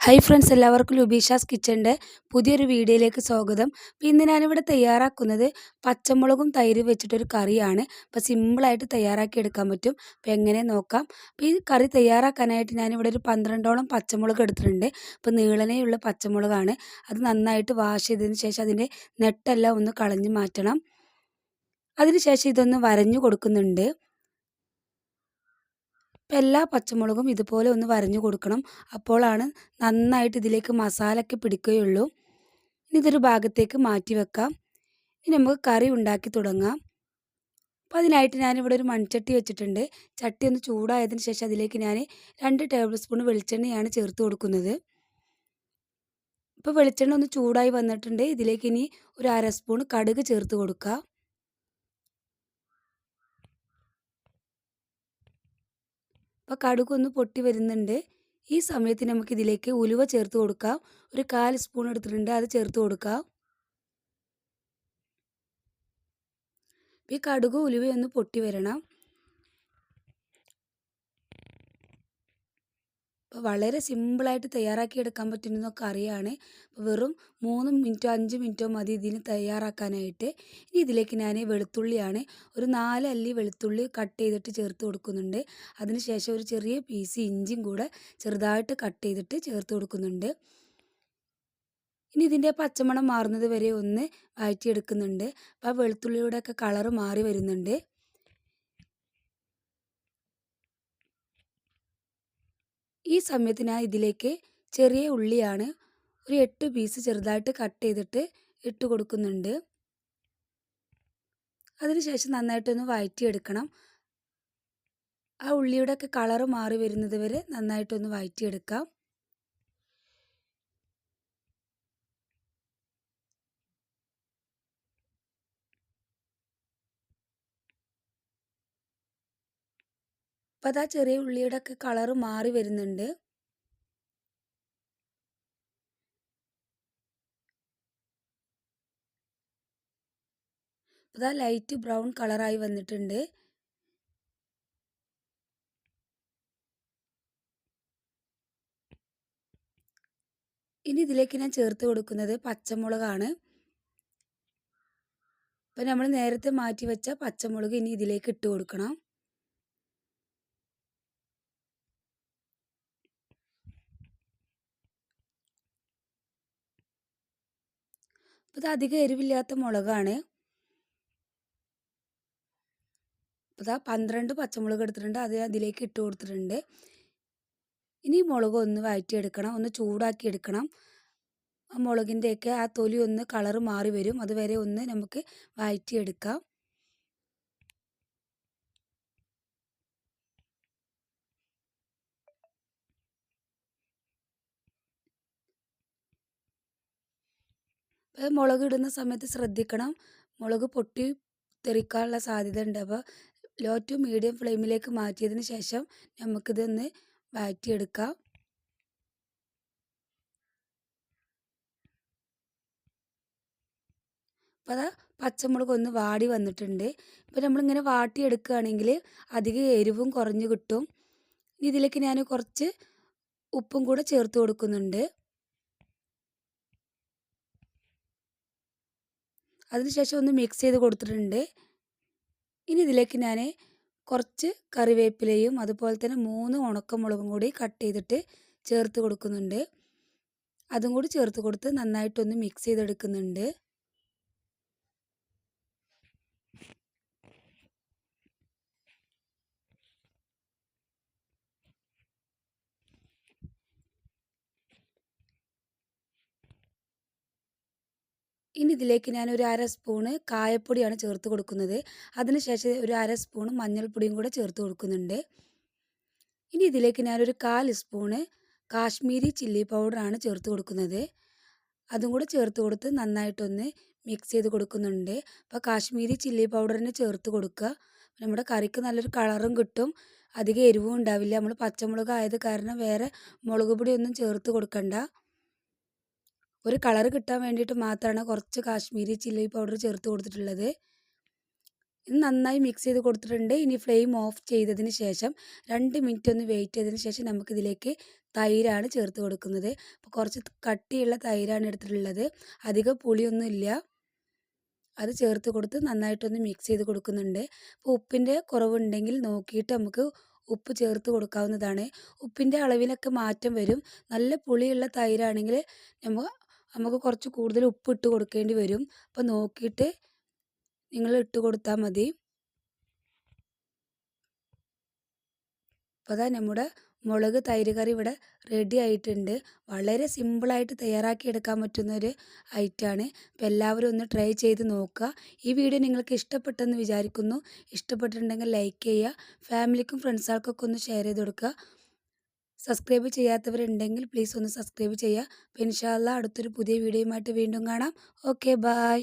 Hi friends, എല്ലാവർക്കും ലുബീഷാസ് കിച്ചൻ്റെ പുതിയൊരു വീഡിയോയിലേക്ക് സ്വാഗതം. ഇന്ന് ഞാനിവിടെ തയ്യാറാക്കുന്നത് പച്ചമുളകും തൈര് വെച്ചിട്ടൊരു കറിയാണ്. അപ്പോൾ സിമ്പിളായിട്ട് തയ്യാറാക്കി എടുക്കാൻ പറ്റും. അപ്പോൾ എങ്ങനെ നോക്കാം. അപ്പോൾ ഈ കറി തയ്യാറാക്കാനായിട്ട് ഞാനിവിടെ ഒരു 12ഓളം പച്ചമുളക് എടുത്തിട്ടുണ്ട്. അപ്പോൾ നീളനെയുള്ള പച്ചമുളകാണ്. അത് നന്നായിട്ട് വാഷ് ചെയ്തതിന് ശേഷം അതിൻ്റെ നെട്ടെല്ലാം ഒന്ന് കളഞ്ഞ് മാറ്റണം. അതിനുശേഷം ഇതൊന്ന് വരഞ്ഞു കൊടുക്കുന്നുണ്ട്. അപ്പോൾ എല്ലാ പച്ചമുളകും ഇതുപോലെ ഒന്ന് വരഞ്ഞു കൊടുക്കണം. അപ്പോഴാണ് നന്നായിട്ട് ഇതിലേക്ക് മസാലയൊക്കെ പിടിക്കുകയുള്ളൂ. ഇനി ഇതൊരു ഭാഗത്തേക്ക് മാറ്റി വെക്കാം. ഇനി നമുക്ക് കറി ഉണ്ടാക്കി തുടങ്ങാം. അപ്പോൾ അതിനായിട്ട് ഞാനിവിടെ ഒരു മൺചട്ടി വെച്ചിട്ടുണ്ട്. ചട്ടി ഒന്ന് ചൂടായതിന് ശേഷം അതിലേക്ക് ഞാൻ 2 ടേബിൾ സ്പൂൺ വെളിച്ചെണ്ണയാണ് ചേർത്ത് കൊടുക്കുന്നത്. ഇപ്പോൾ വെളിച്ചെണ്ണ ഒന്ന് ചൂടായി വന്നിട്ടുണ്ട്. ഇതിലേക്ക് ഇനി ഒരു 1/2 സ്പൂൺ കടുക് ചേർത്ത് കൊടുക്കുക. അപ്പോൾ കടുകൊന്ന് പൊട്ടി വരുന്നുണ്ട്. ഈ സമയത്ത് നമുക്കിതിലേക്ക് ഉലുവ ചേർത്ത് കൊടുക്കാം. ഒരു 1/4 സ്പൂൺ എടുത്തിട്ടുണ്ട്, അത് ചേർത്ത് കൊടുക്കാം. ഈ കടുക് ഉലുവയൊന്ന് പൊട്ടി വരണം. അപ്പോൾ വളരെ സിമ്പിളായിട്ട് തയ്യാറാക്കി എടുക്കാൻ പറ്റുന്നതൊക്കെ അറിയാണ്. അപ്പോൾ വെറും 3 മിനിറ്റോ 5 മിനിറ്റോ മതി ഇതിന് തയ്യാറാക്കാനായിട്ട്. ഇനി ഇതിലേക്ക് ഞാൻ വെളുത്തുള്ളിയാണ്, ഒരു 4 അല്ലി വെളുത്തുള്ളി കട്ട് ചെയ്തിട്ട് ചേർത്ത് കൊടുക്കുന്നുണ്ട്. അതിനുശേഷം ഒരു ചെറിയ പീസ് ഇഞ്ചിയും കൂടെ ചെറുതായിട്ട് കട്ട് ചെയ്തിട്ട് ചേർത്ത് കൊടുക്കുന്നുണ്ട്. ഇനി ഇതിൻ്റെ പച്ചമണം മാറുന്നത് വരെ ഒന്ന് വഴറ്റിയെടുക്കുന്നുണ്ട്. അപ്പോൾ ആ വെളുത്തുള്ളിയുടെയൊക്കെ കളറ് മാറി വരുന്നുണ്ട്. ഈ സമയത്ത് ഞാൻ ഇതിലേക്ക് ചെറിയ ഉള്ളിയാണ് ഒരു 8 പീസ് ചെറുതായിട്ട് കട്ട് ചെയ്തിട്ട് ഇട്ട് കൊടുക്കുന്നുണ്ട്. അതിനുശേഷം നന്നായിട്ടൊന്ന് വഴറ്റിയെടുക്കണം. ആ ഉള്ളിയുടെയൊക്കെ കളറ് മാറി വരുന്നത് വരെ നന്നായിട്ടൊന്ന് വഴറ്റിയെടുക്കാം. അപ്പോൾ അതാ ചെറിയ ഉള്ളിയുടെയൊക്കെ കളറ് മാറി വരുന്നുണ്ട്. അതാ ലൈറ്റ് ബ്രൗൺ കളറായി വന്നിട്ടുണ്ട്. ഇനി ഇതിലേക്ക് ഞാൻ ചേർത്ത് കൊടുക്കുന്നത് പച്ചമുളകാണ്. അപ്പോൾ നമ്മൾ നേരത്തെ മാറ്റി വെച്ച പച്ചമുളക് ഇനി ഇതിലേക്ക് ഇട്ട് കൊടുക്കണം. അപ്പോൾ ഇത് അധികം എരിവില്ലാത്ത മുളകാണ്. അപ്പോൾ ഇതാ 12 പച്ചമുളക് എടുത്തിട്ടുണ്ട്, അത് അതിലേക്ക് ഇട്ട് കൊടുത്തിട്ടുണ്ട്. ഇനി മുളക് ഒന്ന് വഴറ്റിയെടുക്കണം, ഒന്ന് ചൂടാക്കി എടുക്കണം. ആ മുളകിൻ്റെയൊക്കെ ആ തൊലി ഒന്ന് കളറ് മാറി വരും, അതുവരെ ഒന്ന് നമുക്ക് വഴറ്റിയെടുക്കാം. മുളക് ഇടുന്ന സമയത്ത് ശ്രദ്ധിക്കണം, മുളക് പൊട്ടി തെറിക്കാനുള്ള സാധ്യത ഉണ്ട്. അപ്പോൾ ലോ ടു മീഡിയം ഫ്ലെയിമിലേക്ക് മാറ്റിയതിന് ശേഷം നമുക്കിതൊന്ന് വഴറ്റിയെടുക്കാം. അപ്പോൾ അതാ പച്ചമുളക് ഒന്ന് വാടി വന്നിട്ടുണ്ട്. ഇപ്പോൾ നമ്മളിങ്ങനെ വാട്ടിയെടുക്കുകയാണെങ്കിൽ അധികം എരിവും കുറഞ്ഞ് കിട്ടും. ഇതിലേക്ക് ഞാൻ കുറച്ച് ഉപ്പും കൂടെ ചേർത്ത് കൊടുക്കുന്നുണ്ട്. അതിനുശേഷം ഒന്ന് മിക്സ് ചെയ്ത് കൊടുത്തിട്ടുണ്ട്. ഇനി ഇതിലേക്ക് ഞാൻ കുറച്ച് കറിവേപ്പിലയും അതുപോലെ തന്നെ 3 ഉണക്കമുളകും കൂടി കട്ട് ചെയ്തിട്ട് ചേർത്ത് കൊടുക്കുന്നുണ്ട്. അതും കൂടി ചേർത്ത് കൊടുത്ത് നന്നായിട്ടൊന്ന് മിക്സ് ചെയ്തെടുക്കുന്നുണ്ട്. ഇനി ഇതിലേക്ക് ഞാൻ ഒരു 1/2 സ്പൂണ് കായപ്പൊടിയാണ് ചേർത്ത് കൊടുക്കുന്നത്. അതിനുശേഷം ഒരു 1/2 സ്പൂണ് മഞ്ഞൾപ്പൊടിയും കൂടെ ചേർത്ത് കൊടുക്കുന്നുണ്ട്. ഇനി ഇതിലേക്ക് ഞാനൊരു 1/4 സ്പൂണ് കാശ്മീരി ചില്ലി പൗഡറാണ് ചേർത്ത് കൊടുക്കുന്നത്. അതും കൂടെ ചേർത്ത് കൊടുത്ത് നന്നായിട്ടൊന്ന് മിക്സ് ചെയ്ത് കൊടുക്കുന്നുണ്ട്. അപ്പോൾ കാശ്മീരി ചില്ലി പൗഡറിന് ചേർത്ത് കൊടുക്കുക. നമ്മുടെ കറിക്ക് നല്ലൊരു കളറും കിട്ടും, അധികം എരിവും ഉണ്ടാവില്ല. നമ്മൾ പച്ചമുളക് ആയത് കാരണം വേറെ മുളക് പൊടിയൊന്നും ചേർത്ത് കൊടുക്കണ്ട. ഒരു കളറ് കിട്ടാൻ വേണ്ടിയിട്ട് മാത്രമാണ് കുറച്ച് കാശ്മീരി ചില്ലി പൗഡർ ചേർത്ത് കൊടുത്തിട്ടുള്ളത്. ഇത് നന്നായി മിക്സ് ചെയ്ത് കൊടുത്തിട്ടുണ്ട്. ഇനി ഫ്ലെയിം ഓഫ് ചെയ്തതിന് ശേഷം 2 മിനിറ്റ് ഒന്ന് വെയിറ്റ് ചെയ്തതിന് ശേഷം നമുക്കിതിലേക്ക് തൈരാണ് ചേർത്ത് കൊടുക്കുന്നത്. അപ്പോൾ കുറച്ച് കട്ടിയുള്ള തൈരാണ് എടുത്തിട്ടുള്ളത്. അധികം പുളിയൊന്നുമില്ല. അത് ചേർത്ത് കൊടുത്ത് നന്നായിട്ടൊന്ന് മിക്സ് ചെയ്ത് കൊടുക്കുന്നുണ്ട്. അപ്പോൾ ഉപ്പിൻ്റെ കുറവുണ്ടെങ്കിൽ നോക്കിയിട്ട് നമുക്ക് ഉപ്പ് ചേർത്ത് കൊടുക്കാവുന്നതാണ്. ഉപ്പിൻ്റെ അളവിലൊക്കെ മാറ്റം വരും. നല്ല പുളിയുള്ള തൈരാണെങ്കിൽ നമുക്ക് കുറച്ച് കൂടുതൽ ഉപ്പ് ഇട്ട് കൊടുക്കേണ്ടി വരും. അപ്പോൾ നോക്കിയിട്ട് നിങ്ങൾ ഇട്ട് കൊടുത്താൽ മതി. അപ്പോൾ നമ്മുടെ മുളക് തൈര് കറി ഇവിടെ റെഡി ആയിട്ടുണ്ട്. വളരെ സിമ്പിളായിട്ട് തയ്യാറാക്കി എടുക്കാൻ പറ്റുന്നൊരു ഐറ്റമാണ്. അപ്പോൾ എല്ലാവരും ഒന്ന് ട്രൈ ചെയ്ത് നോക്കുക. ഈ വീഡിയോ നിങ്ങൾക്ക് ഇഷ്ടപ്പെട്ടെന്ന് വിചാരിക്കുന്നു. ഇഷ്ടപ്പെട്ടിട്ടുണ്ടെങ്കിൽ ലൈക്ക് ചെയ്യുക. ഫാമിലിക്കും ഫ്രണ്ട്സുകൾക്കൊക്കെ ഒന്ന് ഷെയർ ചെയ്ത് കൊടുക്കുക. സബ്സ്ക്രൈബ് ചെയ്യാത്തവരുണ്ടെങ്കിൽ പ്ലീസ് ഒന്ന് സബ്സ്ക്രൈബ് ചെയ്യുക. അപ്പോൾ ഇൻഷാ അല്ലാഹ് അടുത്തൊരു പുതിയ വീഡിയോയുമായിട്ട് വീണ്ടും കാണാം. Okay, by.